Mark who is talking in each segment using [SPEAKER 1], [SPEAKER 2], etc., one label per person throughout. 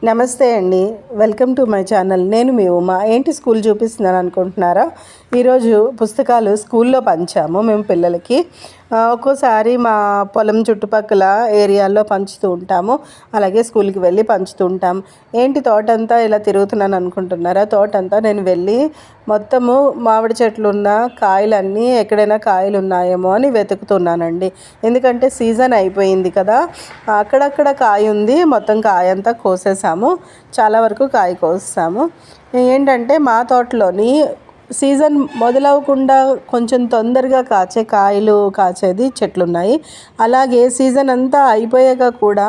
[SPEAKER 1] నమస్తే అండి. Welcome to my channel. నేను మీ ఉమా. ఏంటి స్కూల్ చూపిస్తున్నాను అనుకుంటున్నారా? ఈరోజు పుస్తకాలు స్కూల్లో పంచాము మేము పిల్లలకి. ఒక్కోసారి మా పొలం చుట్టుపక్కల ఏరియాల్లో పంచుతూ ఉంటాము, అలాగే స్కూల్కి వెళ్ళి పంచుతూ ఉంటాము. ఏంటి తోటంతా ఇలా తిరుగుతున్నాను అనుకుంటున్నారా? తోటంతా నేను వెళ్ళి మొత్తము మామిడి చెట్లు ఉన్న కాయలన్నీ ఎక్కడైనా కాయలు ఉన్నాయేమో అని వెతుకుతున్నానండి. ఎందుకంటే సీజన్ అయిపోయింది కదా, అక్కడక్కడ కాయ ఉంది. మొత్తం కాయ అంతా కోసేసాము, చాలా వరకు కాయ కోసాము. ఏంటంటే మా తోటలోని సీజన్ మొదలవకుండా కొంచెం తొందరగా కాచే కాయలు కాచేది చెట్లు ఉన్నాయి. అలాగే సీజన్ అంతా అయిపోయాక కూడా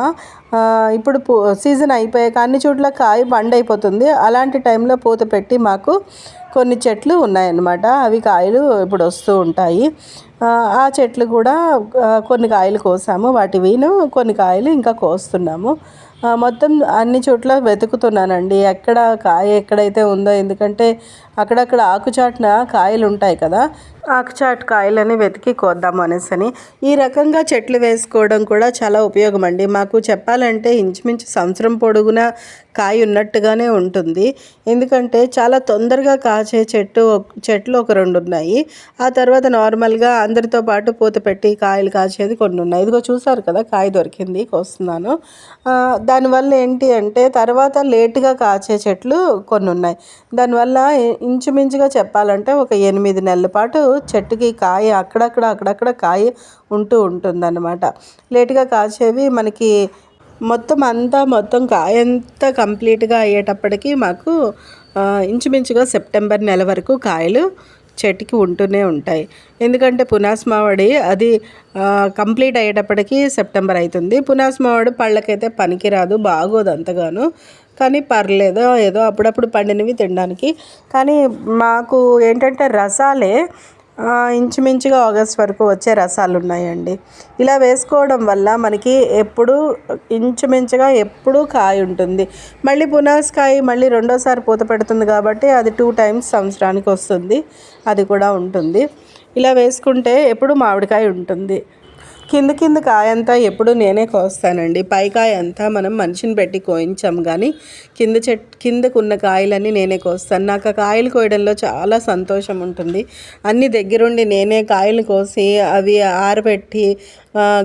[SPEAKER 1] ఇప్పుడు సీజన్ అయిపోయాక అన్ని చోట్ల కాయ పండైపోతుంది. అలాంటి టైంలో పూత పెట్టి మాకు కొన్ని చెట్లు ఉన్నాయన్నమాట. అవి కాయలు ఇప్పుడు వస్తూ ఉంటాయి. ఆ చెట్లు కూడా కొన్ని కాయలు కోసాము, వాటివిను కొన్ని కాయలు ఇంకా కోస్తున్నాము. మొత్తం అన్ని చోట్ల వెతుకుతున్నానండి, ఎక్కడ కాయ ఎక్కడైతే ఉందో. ఎందుకంటే అక్కడక్కడ ఆకుచాటున కాయలు ఉంటాయి కదా, ఆకుచాటు కాయలని వెతికి కోద్దాము అనేసి. ఈ రకంగా చెట్లు వేసుకోవడం కూడా చాలా ఉపయోగం అండి. మాకు చెప్పాలంటే ఇంచుమించు సంవత్సరం పొడుగునా కాయ ఉన్నట్టుగానే ఉంటుంది. ఎందుకంటే చాలా తొందరగా కాచే చెట్లు ఒక రెండు ఉన్నాయి. ఆ తర్వాత నార్మల్గా అందరితో పాటు పూత పెట్టి కాయలు కాచేది కొన్ని ఉన్నాయి. ఇదిగో చూసారు కదా, కాయ దొరికింది, కోస్తున్నాను. దానివల్ల ఏంటి అంటే తర్వాత లేటుగా కాచే చెట్లు కొన్ని ఉన్నాయి. దానివల్ల ఇంచుమించుగా చెప్పాలంటే ఒక 8 నెలల పాటు చెట్టుకి కాయ అక్కడక్కడ కాయ ఉంటుందన్నమాట. లేటుగా కాచేవి మనకి మొత్తం కాయ అంతా కంప్లీట్గా అయ్యేటప్పటికి మాకు ఇంచుమించుగా సెప్టెంబర్ నెల వరకు కాయలు చెట్టుకి ఉంటూనే ఉంటాయి. ఎందుకంటే పునాస్ మామిడి అది కంప్లీట్ అయ్యేటప్పటికి సెప్టెంబర్ అవుతుంది. పునాస్ మామిడి పళ్ళకైతే పనికిరాదు, బాగోదు అంతగాను. కానీ పర్లేదు, ఏదో అప్పుడప్పుడు పండినవి తినడానికి. కానీ మాకు ఏంటంటే రసాలే ఇంచుమించుగా ఆగస్ట్ వరకు వచ్చే రసాలు ఉన్నాయండి. ఇలా వేసుకోవడం వల్ల మనకి ఇంచుమించుగా ఎప్పుడూ కాయ ఉంటుంది. మళ్ళీ పునాసకాయ మళ్ళీ రెండోసారి పూత పెడుతుంది కాబట్టి అది 2 టైమ్స్ సంవత్సరానికి వస్తుంది, అది కూడా ఉంటుంది. ఇలా వేసుకుంటే ఎప్పుడు మామిడికాయ ఉంటుంది. కింద కాయ అంతా ఎప్పుడు నేనే కోస్తానండి. పైకాయ అంతా మనం మనిషిని పెట్టి కోయించాం, కానీ కిందకున్న కాయలన్నీ నేనే కోస్తాను. నాకు ఆ కాయలు కోయడంలో చాలా సంతోషం ఉంటుంది. అన్ని దగ్గరుండి నేనే కాయలు కోసి అవి ఆరబెట్టి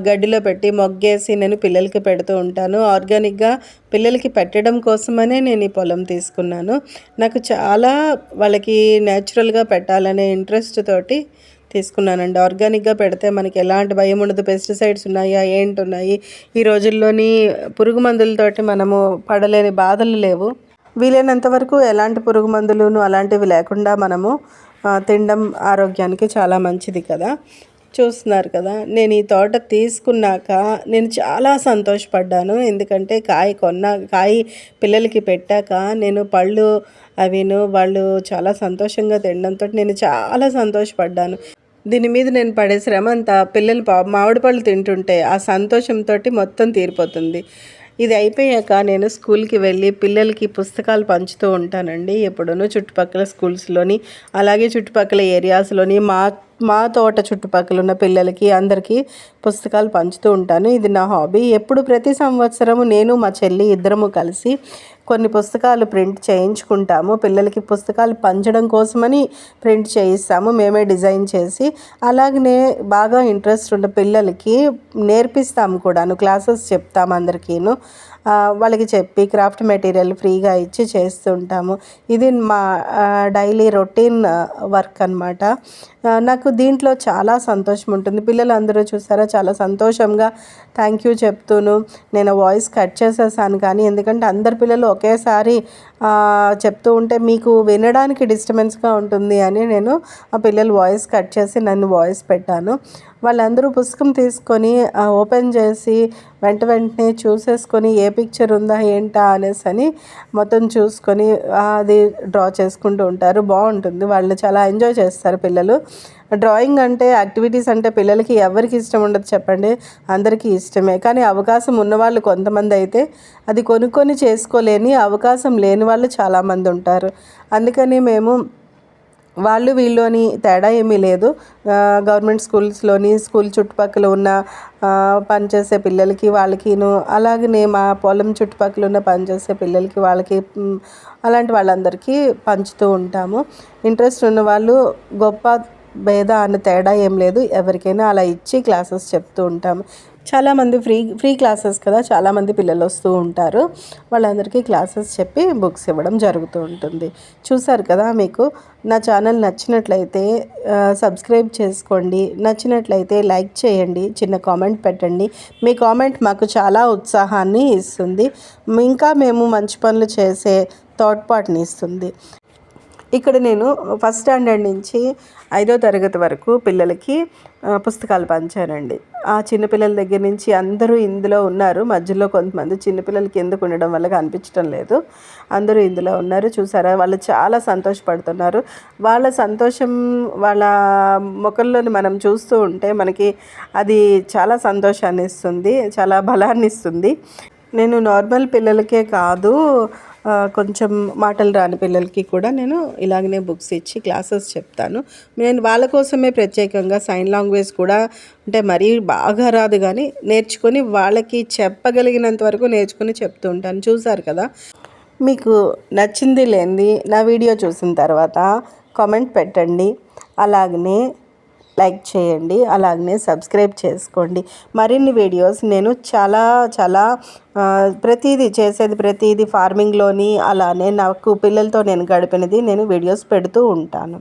[SPEAKER 1] గడ్డిలో పెట్టి మొగ్గేసి నేను పిల్లలకి పెడుతూ ఉంటాను. ఆర్గానిక్గా పిల్లలకి పెట్టడం కోసమనే నేను ఈ పొలం తీసుకున్నాను. నాకు చాలా వాళ్ళకి న్యాచురల్గా పెట్టాలనే ఇంట్రెస్ట్ తోటి తీసుకున్నానండి. ఆర్గానిక్గా పెడితే మనకి ఎలాంటి భయం ఉండదు. పెస్టిసైడ్స్ ఉన్నాయా ఏంటున్నాయి, ఈ రోజుల్లోని పురుగు మందులతోటి మనము పడలేని బాధలు లేవు. వీలైనంత వరకు ఎలాంటి పురుగు మందులను అలాంటివి లేకుండా మనము తినడం ఆరోగ్యానికి చాలా మంచిది కదా. చూస్తున్నారు కదా, నేను ఈ తోట తీసుకున్నాక నేను చాలా సంతోషపడ్డాను. ఎందుకంటే కాయ పిల్లలకి పెట్టాక నేను పళ్ళు వాళ్ళు చాలా సంతోషంగా తినడంతో నేను చాలా సంతోషపడ్డాను. దీని మీద నేను పడే శ్రమ అంతా పిల్లలు మామిడి పళ్ళు తింటుంటే ఆ సంతోషంతో మొత్తం తీరిపోతుంది. ఇది అయిపోయాక నేను స్కూల్కి వెళ్ళి పిల్లలకి పుస్తకాలు పంచుతూ ఉంటానండి. ఎప్పుడూ చుట్టుపక్కల స్కూల్స్లోని, అలాగే చుట్టుపక్కల ఏరియాస్లోని మా తోట చుట్టుపక్కల ఉన్న పిల్లలకి అందరికీ పుస్తకాలు పంచుతూ ఉంటాను. ఇది నా హాబీ. ప్రతి సంవత్సరము నేను మా చెల్లి ఇద్దరము కలిసి కొన్ని పుస్తకాలు ప్రింట్ చేయించుకుంటాము. పిల్లలకి పుస్తకాలు పంచడం కోసమని ప్రింట్ చేయిస్తాము, మేమే డిజైన్ చేసి. అలాగనే బాగా ఇంట్రెస్ట్ ఉన్న పిల్లలకి నేర్పిస్తాము కూడాను, క్లాసెస్ చెప్తాము అందరికీను. వాళ్ళకి చెప్పి క్రాఫ్ట్ మెటీరియల్ ఫ్రీగా ఇచ్చి చేస్తుంటాము. ఇది మా డైలీ రొటీన్ వర్క్ అన్నమాట. నాకు దీంట్లో చాలా సంతోషం ఉంటుంది. పిల్లలు అందరూ చూసారా, చాలా సంతోషంగా థ్యాంక్ యూ చెప్తూను. నేను వాయిస్ కట్ చేసేసాను, కానీ ఎందుకంటే అందరు పిల్లలు ఒకేసారి చెప్తూ ఉంటే మీకు వినడానికి డిస్టర్బెన్స్గా ఉంటుంది అని నేను ఆ పిల్లలు వాయిస్ కట్ చేసి నన్ను వాయిస్ పెట్టాను. వాళ్ళందరూ పుస్తకం తీసుకొని ఓపెన్ చేసి వెంటనే చూసేసుకొని ఏ పిక్చర్ ఉందా ఏంటా అనేసి మొత్తం చూసుకొని అది డ్రా చేసుకుంటూ ఉంటారు. బాగుంటుంది, వాళ్ళు చాలా ఎంజాయ్ చేస్తారు పిల్లలు. డ్రాయింగ్ అంటే, యాక్టివిటీస్ అంటే పిల్లలకి ఎవరికి ఇష్టం ఉండదు చెప్పండి, అందరికీ ఇష్టమే. కానీ అవకాశం ఉన్నవాళ్ళు కొంతమంది అయితే అది కొనుక్కొని చేసుకోలేని అవకాశం లేని వాళ్ళు చాలామంది ఉంటారు. అందుకని మేము వాళ్ళు వీళ్ళు అని తేడా ఏమీ లేదు. గవర్నమెంట్ స్కూల్స్లోని స్కూల్ చుట్టుపక్కల ఉన్న పనిచేసే పిల్లలకి వాళ్ళకిను, అలాగనే మా పొలం చుట్టుపక్కల ఉన్న పనిచేసే పిల్లలకి వాళ్ళకి అలాంటి వాళ్ళందరికీ పంచుతూ ఉంటాము. ఇంట్రెస్ట్ ఉన్న వాళ్ళు గొప్ప భేద అన్న తేడా ఏం లేదు, ఎవరికైనా అలా ఇచ్చి క్లాసెస్ చెప్తూ ఉంటాము. చాలామంది ఫ్రీ క్లాసెస్ కదా, చాలామంది పిల్లలు వస్తూ ఉంటారు. వాళ్ళందరికీ క్లాసెస్ చెప్పి బుక్స్ ఇవ్వడం జరుగుతూ ఉంటుంది. చూసారు కదా, మీకు నా ఛానల్ నచ్చినట్లయితే సబ్స్క్రైబ్ చేసుకోండి, నచ్చినట్లయితే లైక్ చేయండి, చిన్న కామెంట్ పెట్టండి. మీ కామెంట్ మాకు చాలా ఉత్సాహాన్ని ఇస్తుంది, ఇంకా మేము మంచి పనులు చేసే తోడ్పాటుని ఇస్తుంది. ఇక్కడ నేను ఫస్ట్ స్టాండర్డ్ నుంచి 5వ తరగతి వరకు పిల్లలకి పుస్తకాలు పంచానండి. ఆ చిన్నపిల్లల దగ్గర నుంచి అందరూ ఇందులో ఉన్నారు. మధ్యలో కొంతమంది చిన్నపిల్లలకి ఎందుకు ఉండడం వల్ల కనిపించడం లేదు, అందరూ ఇందులో ఉన్నారు. చూసారా, వాళ్ళు చాలా సంతోషపడుతున్నారు. వాళ్ళ సంతోషం వాళ్ళ ముఖంలోని మనం చూస్తూ ఉంటే మనకి అది చాలా సంతోషాన్ని ఇస్తుంది, చాలా బలాన్ని ఇస్తుంది. నేను నార్మల్ పిల్లలకే కాదు, కొంచెం మాటలు రాని పిల్లలకి కూడా నేను ఇలాగనే బుక్స్ ఇచ్చి క్లాసెస్ చెప్తాను. నేను వాళ్ళ కోసమే ప్రత్యేకంగా సైన్ లాంగ్వేజ్ కూడా, అంటే మరీ బాగా రాదు కానీ నేర్చుకొని వాళ్ళకి చెప్పగలిగినంత వరకు నేర్చుకుని చెప్తూ ఉంటాను. చూసారు కదా, మీకు నచ్చింది లేనిది నా వీడియో చూసిన తర్వాత కామెంట్ పెట్టండి, అలాగనే లైక్ చేయండి, అలాగనే సబ్స్క్రైబ్ చేసుకోండి. మరిన్ని వీడియోస్ నేను చాలా ప్రతిదీ చేసేది, ప్రతిదీ ఫార్మింగ్లోని, అలానే నాకు పిల్లలతో నేను గడిపినది నేను వీడియోస్ పెడుతూ ఉంటాను.